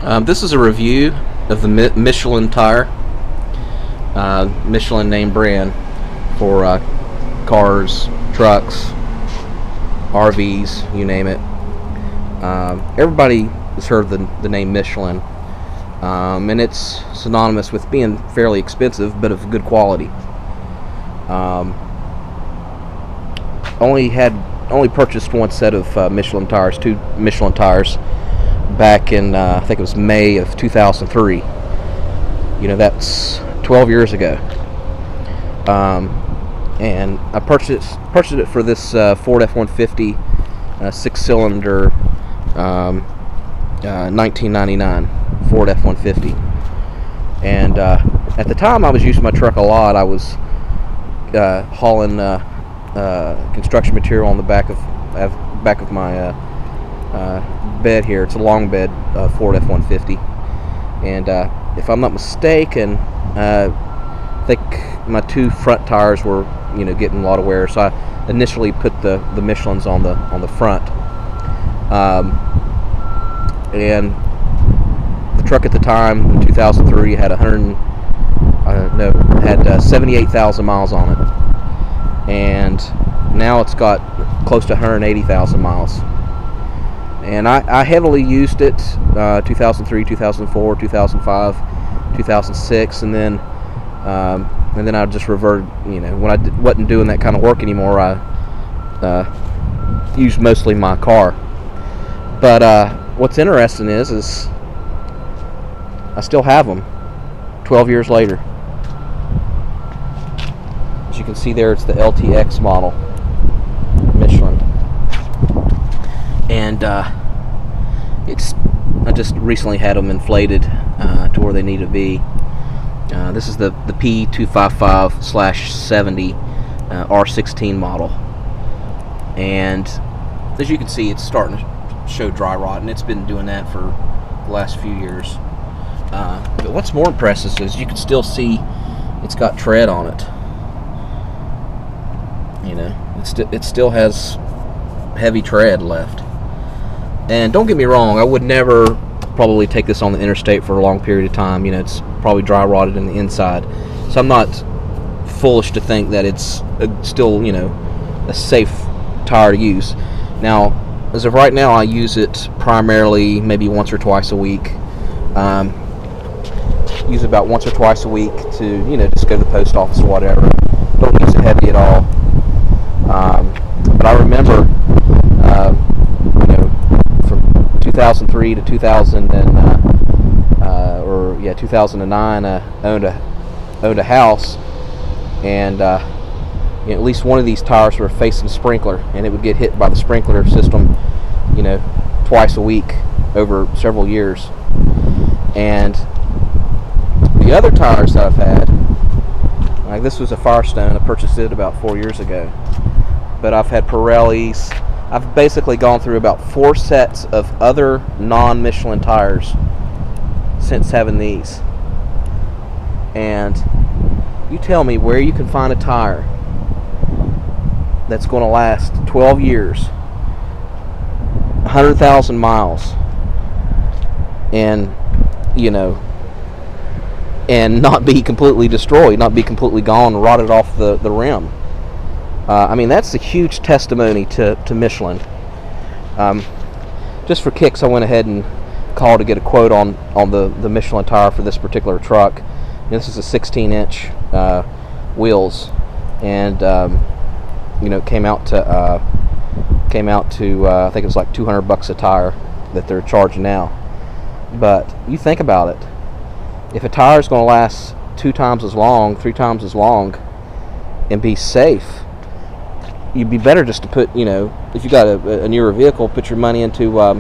This is a review of the Michelin tire, Michelin name brand for cars, trucks, RVs, you name it. Everybody has heard the name Michelin, and it's synonymous with being fairly expensive but of good quality. Only purchased one set of Michelin tires, two Michelin tires, back in I think it was May of 2003. You know, that's 12 years ago. And I purchased it for this Ford F-150 six-cylinder 1999 Ford F-150. And at the time, I was using my truck a lot. I was hauling construction material on the back of my bed here. It's a long bed Ford F-150, and if I'm not mistaken, I think my two front tires were getting a lot of wear, so I initially put the Michelins on the front, and the truck at the time in 2003 had 78,000 miles on it, and now it's got close to 180,000 miles. And I heavily used it 2003, 2004, 2005, 2006, and then I just reverted. When I wasn't doing that kind of work anymore, I used mostly my car. But what's interesting is I still have them 12 years later. As you can see there, it's the LTX model Michelin. And I just recently had them inflated to where they need to be. This is the P255/70 R16 model, and as you can see, it's starting to show dry rot, and it's been doing that for the last few years. But what's more impressive is you can still see it's got tread on it. It still has heavy tread left. And don't get me wrong, I would never probably take this on the interstate for a long period of time. It's probably dry rotted in the inside, so I'm not foolish to think that it's still a safe tire to use. Now, as of right now, I use it primarily maybe once or twice a week. Use it about once or twice a week to just go to the post office or whatever. Don't use it heavy at all. But I remember 2003 to 2009, owned a house, and at least one of these tires were facing a sprinkler, and it would get hit by the sprinkler system, twice a week over several years. And the other tires that I've had, like this was a Firestone, I purchased it about 4 years ago, but I've had Pirellis. I've basically gone through about 4 sets of other non-Michelin tires since having these. And you tell me where you can find a tire that's going to last 12 years, 100,000 miles, and and not be completely destroyed, not be completely gone, rotted off the rim. That's a huge testimony to Michelin. Just for kicks, I went ahead and called to get a quote on the Michelin tire for this particular truck. This is a 16-inch wheels, and came out to I think it was like $200 a tire that they're charging now. But you think about it, if a tire is going to last 2 times as long, 3 times as long, and be safe, you'd be better just to put, if you got a newer vehicle, put your money into a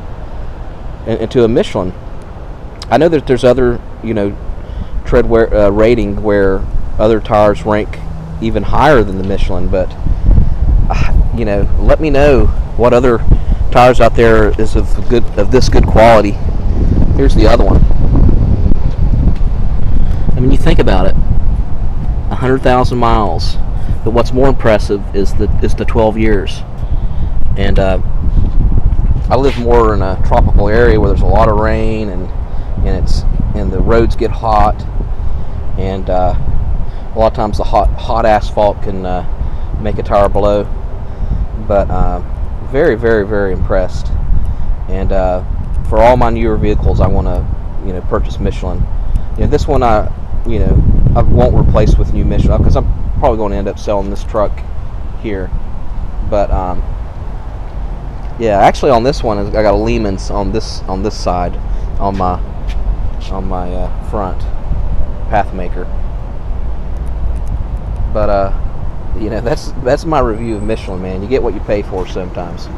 Michelin. I know that there's other, tread wear rating where other tires rank even higher than the Michelin, but let me know what other tires out there is of this good quality. Here's the other one. You think about it, 100,000 miles. But what's more impressive is the 12 years. And I live more in a tropical area where there's a lot of rain, and and the roads get hot, and a lot of times the hot asphalt can make a tire blow. But very, very, very impressed. And for all my newer vehicles, I want to purchase Michelin. This one I won't replace with new Michelin, because I'm probably going to end up selling this truck here. But yeah, actually on this one I got a Lehman's on this side on my front Pathmaker. But that's my review of Michelin, man. You get what you pay for sometimes.